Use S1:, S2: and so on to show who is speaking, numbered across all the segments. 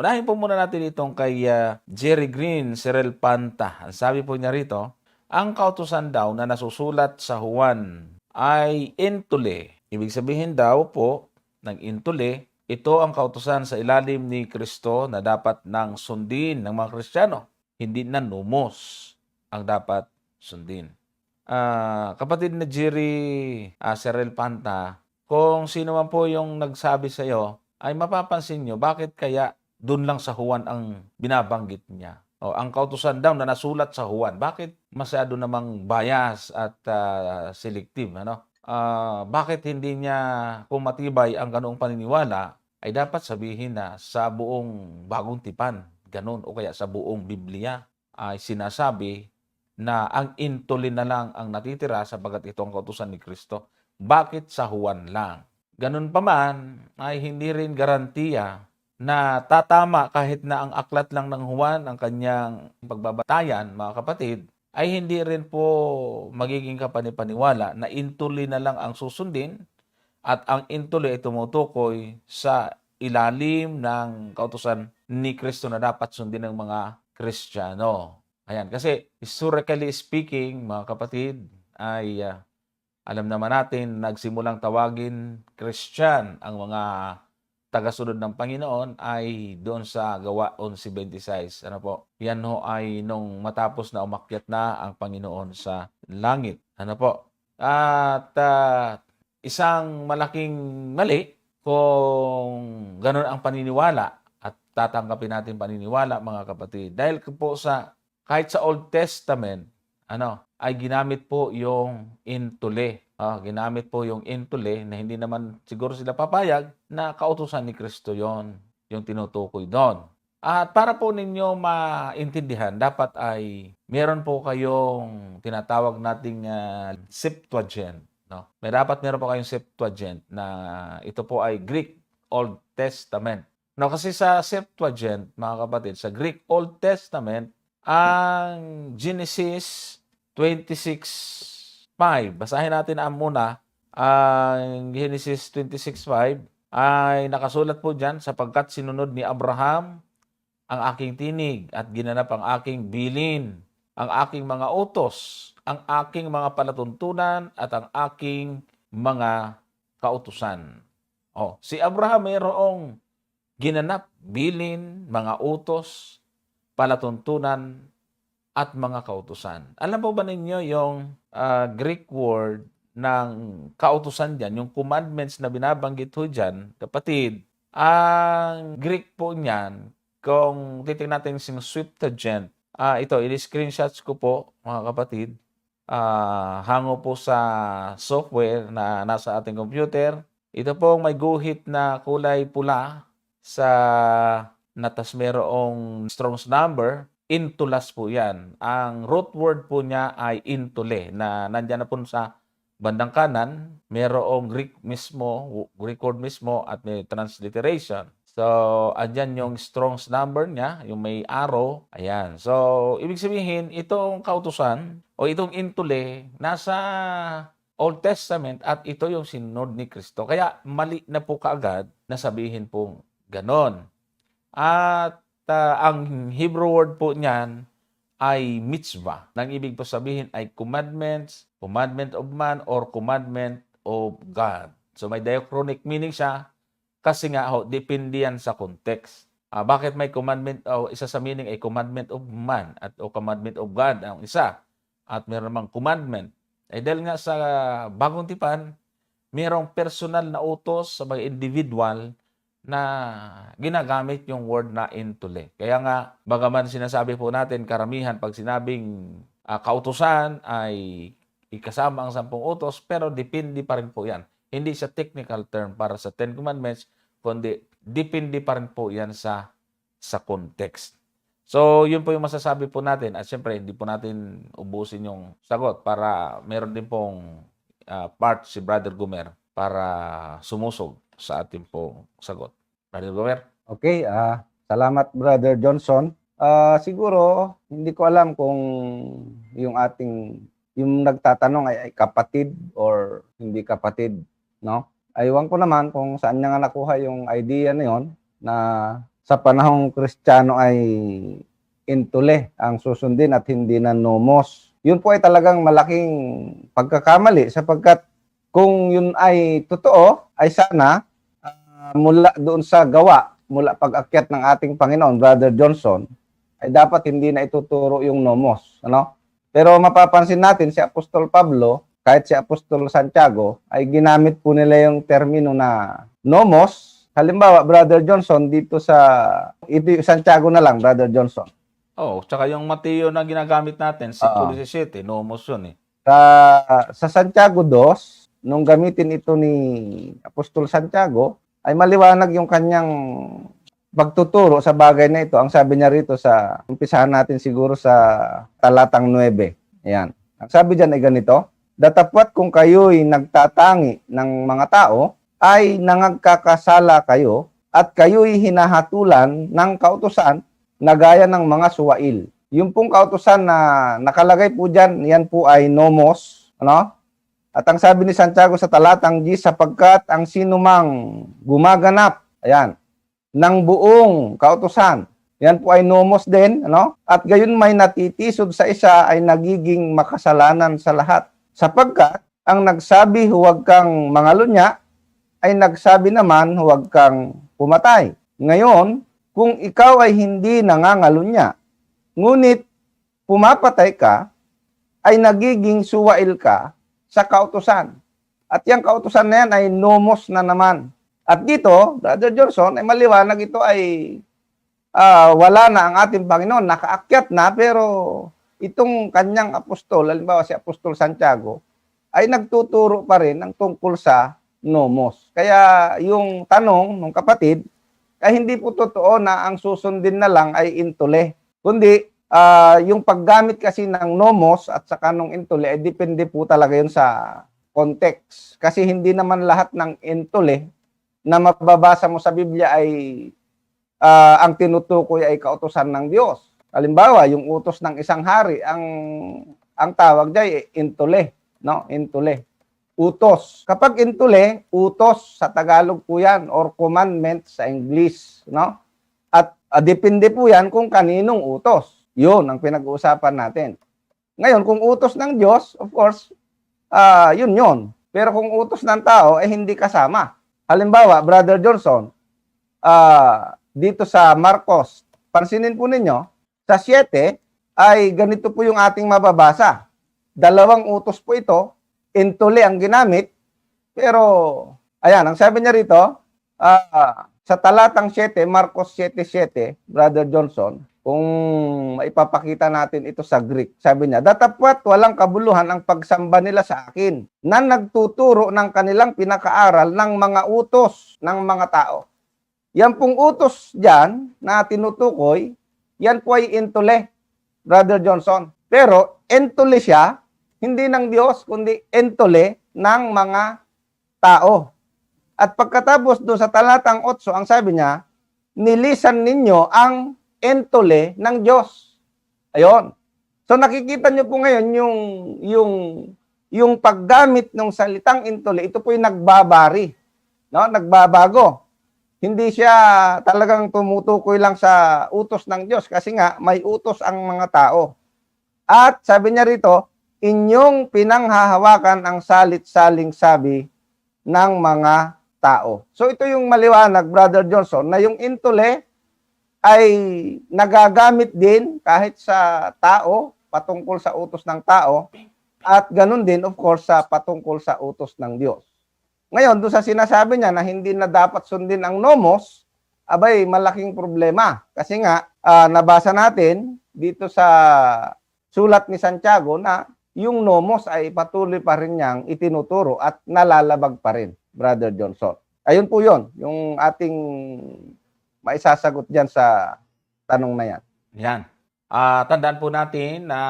S1: Unahin po muna natin itong kay Jerry Green, Cyril Panta. Ang sabi po niya rito, ang kautusan daw na nasusulat sa Juan ay intuli. Ibig sabihin daw po ng intuli, ito ang kautusan sa ilalim ni Kristo na dapat nang sundin ng mga Kristiyano. Hindi na nomos ang dapat sundin. Kapatid na Jerry Cyril Panta, kung sino man po yung nagsabi sa iyo, ay mapapansin nyo, bakit kaya doon lang sa Juan ang binabanggit niya? O, ang kautusan daw na nasulat sa Juan, bakit masyado namang bias at selective? Ano? Bakit hindi niya, kung matibay ang ganoong paniniwala, ay dapat sabihin na sa buong bagong tipan, ganun, o kaya sa buong Biblia, ay sinasabi na ang intuli na lang ang natitira sapagat ito ang kautusan ni Kristo. Bakit sa Juan lang? Ganun pa man, ay hindi rin garantiya na tatama kahit na ang aklat lang ng Juan, ang kanyang pagbabatayan, mga kapatid, ay hindi rin po magiging kapanipaniwala na intuli na lang ang susundin at ang intuli ay tumutukoy sa ilalim ng kautusan ni Kristo na dapat sundin ng mga Kristiyano. Ayan, kasi historically speaking, mga kapatid, ay alam naman natin, nagsimulang tawagin Christian ang mga tagasunod ng Panginoon ay doon sa Gawa 11:26. Ano po? Yan ho ay nung matapos na umakyat na ang Panginoon sa langit. Ano po? At isang malaking mali kung ganun ang paniniwala at tatanggapin natin paniniwala, mga kapatid. Dahil po sa kahit sa Old Testament, ay ginamit po yung intuli. Ginamit po yung intuli na hindi naman siguro sila papayag na kautusan ni Kristo yon, yung tinutukoy doon. At para po ninyo maintindihan, dapat ay meron po kayong tinatawag nating Septuagint. No? Meron po kayong Septuagint na ito po ay Greek Old Testament. No, kasi sa Septuagint, mga kapatid, sa Greek Old Testament, ang Genesis 26:5. Basahin natin muna ang Genesis 26:5 ay nakasulat po diyan, sapagkat sinunod ni Abraham ang aking tinig at ginanap ang aking bilin, ang aking mga utos, ang aking mga palatuntunan at ang aking mga kautusan. Si Abraham mayroong ginanap, bilin, mga utos, palatuntunan, at mga kautusan. Alam po ba ninyo yung Greek word ng kautusan dyan, yung commandments na binabanggit ho dyan, kapatid, ang Greek po niyan, kung titignan natin yung Septuagint, ito, i-screenshots ko po, mga kapatid, hango po sa software na nasa ating computer. Ito po may guhit na kulay pula sa natas merong Strong's number. Intulas po yan. Ang root word po niya ay intule, na nandyan na po sa bandang kanan, merong Greek word mismo at may transliteration. So, andyan yung Strong's number niya, yung may arrow. Ayan. So, ibig sabihin, itong kautusan o itong intule, nasa Old Testament at ito yung sinunod ni Kristo. Kaya mali na po kaagad na sabihin pong ganon. At ang Hebrew word po niyan ay mitzvah. Nang ibig po sabihin ay commandments, commandment of man, or commandment of God. So may diachronic meaning siya kasi nga depende yan sa context. Bakit may commandment o isa sa meaning ay commandment of man at o commandment of God ang isa at meron namang commandment. Dahil nga sa bagong tipan, mayroong personal na utos sa mga individual na ginagamit yung word na intule. Kaya nga, bagaman sinasabi po natin karamihan pag sinabing kautusan ay ikasama ang 10 utos, pero depende pa rin po yan. Hindi sa technical term para sa 10 Commandments, kundi depende pa rin po yan sa context. So, yun po yung masasabi po natin. At syempre, hindi po natin ubusin yung sagot para meron din pong part si Brother Gumer para sumusog sa ating pong sagot. Brother Gomer?
S2: Okay, salamat Brother Johnson. Siguro, hindi ko alam kung yung nagtatanong ay kapatid or hindi kapatid, no? Aywan ko naman kung saan niya nga nakuha yung idea na yon na sa panahong Kristiyano ay intule ang susundin at hindi na nomos. Yun po ay talagang malaking pagkakamali sapagkat kung yun ay totoo, ay sana mula doon sa gawa, mula pag-akyat ng ating Panginoon, Brother Johnson, ay dapat hindi na ituturo yung nomos. Ano? Pero mapapansin natin si Apostol Pablo, kahit si Apostol Santiago, ay ginamit po nila yung termino na nomos. Halimbawa, Brother Johnson, dito sa Santiago na lang, Brother Johnson.
S1: Oh, tsaka yung Mateo na ginagamit natin,
S2: Oo.
S1: 5:17, nomos yun eh.
S2: Sa Santiago 2, nung gamitin ito ni Apostol Santiago, ay maliwanag yung kanyang pagtuturo sa bagay na ito. Ang sabi niya rito sa, umpisahan natin siguro sa talatang 9. Ayan. Ang sabi diyan ay ganito, datapwat kung kayo'y nagtatangi ng mga tao, ay nangagkakasala kayo, at kayo'y hinahatulan ng kautusan na gaya ng mga suwail. Yung pong kautusan na nakalagay po diyan, yan po ay nomos, ano? At ang sabi ni Santiago sa talatang 10, sapagkat ang sinumang gumaganap, ayan, ng buong kautusan, yan po ay nomos din, ano? At gayon may natitisod sa isa ay nagiging makasalanan sa lahat. Sapagkat ang nagsabi huwag kang mangalunya, ay nagsabi naman huwag kang pumatay. Ngayon, kung ikaw ay hindi nangangalunya, ngunit pumapatay ka, ay nagiging suwail ka sa kautusan. At yung kautusan na yan ay nomos na naman. At dito, Brother Johnson, ay maliwanag ito ay wala na ang ating Panginoon, nakaakyat na, pero itong kanyang apostol, halimbawa si Apostol Santiago, ay nagtuturo pa rin ng tungkol sa nomos. Kaya yung tanong ng kapatid, ay hindi po totoo na ang susundin na lang ay intule. Kundi, yung paggamit kasi ng nomos at saka nung intule, ay depende po talaga yun sa context. Kasi hindi naman lahat ng intule na mababasa mo sa Biblia ay ang tinutukoy ay kautusan ng Diyos. Halimbawa, yung utos ng isang hari, ang tawag diyan ay intule, no? Intule. Utos. Kapag intule, utos sa Tagalog po yan or commandment sa English, no? At depende po yan kung kaninong utos. Yun ang pinag-uusapan natin. Ngayon, kung utos ng Diyos, of course, yun. Pero kung utos ng tao, hindi kasama. Halimbawa, Brother Johnson, dito sa Marcos, pansinin po ninyo, sa 7 ay ganito po yung ating mababasa. 2 utos po ito, intuli ang ginamit, pero, ayan, ang sabi niya rito, sa talatang 7, Marcos 7:7, Brother Johnson, kung maipapakita natin ito sa Greek, sabi niya, datapwat walang kabuluhan ang pagsamba nila sa akin, na nagtuturo ng kanilang pinakaaral ng mga utos ng mga tao. Yan pong utos dyan na tinutukoy, yan po ay intule, Brother Johnson. Pero, intule siya, hindi ng Diyos, kundi intule ng mga tao. At pagkatapos doon sa talatang 8, ang sabi niya, nilisan ninyo ang intule ng Diyos. Ayon. So nakikita niyo po ngayon yung paggamit ng salitang intule, ito po yung nagbabari, no? Nagbabago. Hindi siya talagang tumutukoy lang sa utos ng Diyos kasi nga may utos ang mga tao. At sabi niya rito, inyong pinanghahawakan ang salit-saling sabi ng mga tao. So ito yung maliwanag, Brother Johnson, na yung intule ay nagagamit din kahit sa tao, patungkol sa utos ng tao, at ganun din, of course, sa patungkol sa utos ng Diyos. Ngayon, doon sa sinasabi niya na hindi na dapat sundin ang nomos, abay, malaking problema. Kasi nga, nabasa natin dito sa sulat ni Santiago na yung nomos ay patuloy pa rin niyang itinuturo at nalalabag pa rin, Brother Johnson. Ayun po yun, yung ating maisasagot dyan sa tanong na yan.
S1: Yan. Tandaan po natin na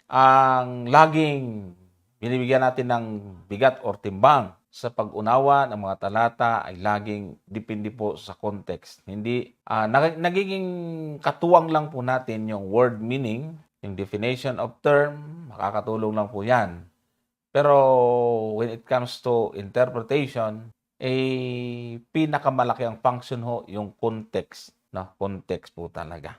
S1: ang laging binibigyan natin ng bigat or timbang sa pag-unawa ng mga talata ay laging depende po sa context. Hindi, nagiging katuwang lang po natin yung word meaning, yung definition of term, makakatulong lang po yan. Pero when it comes to interpretation, pinakamalaki ang function ho yung context No, context po talaga.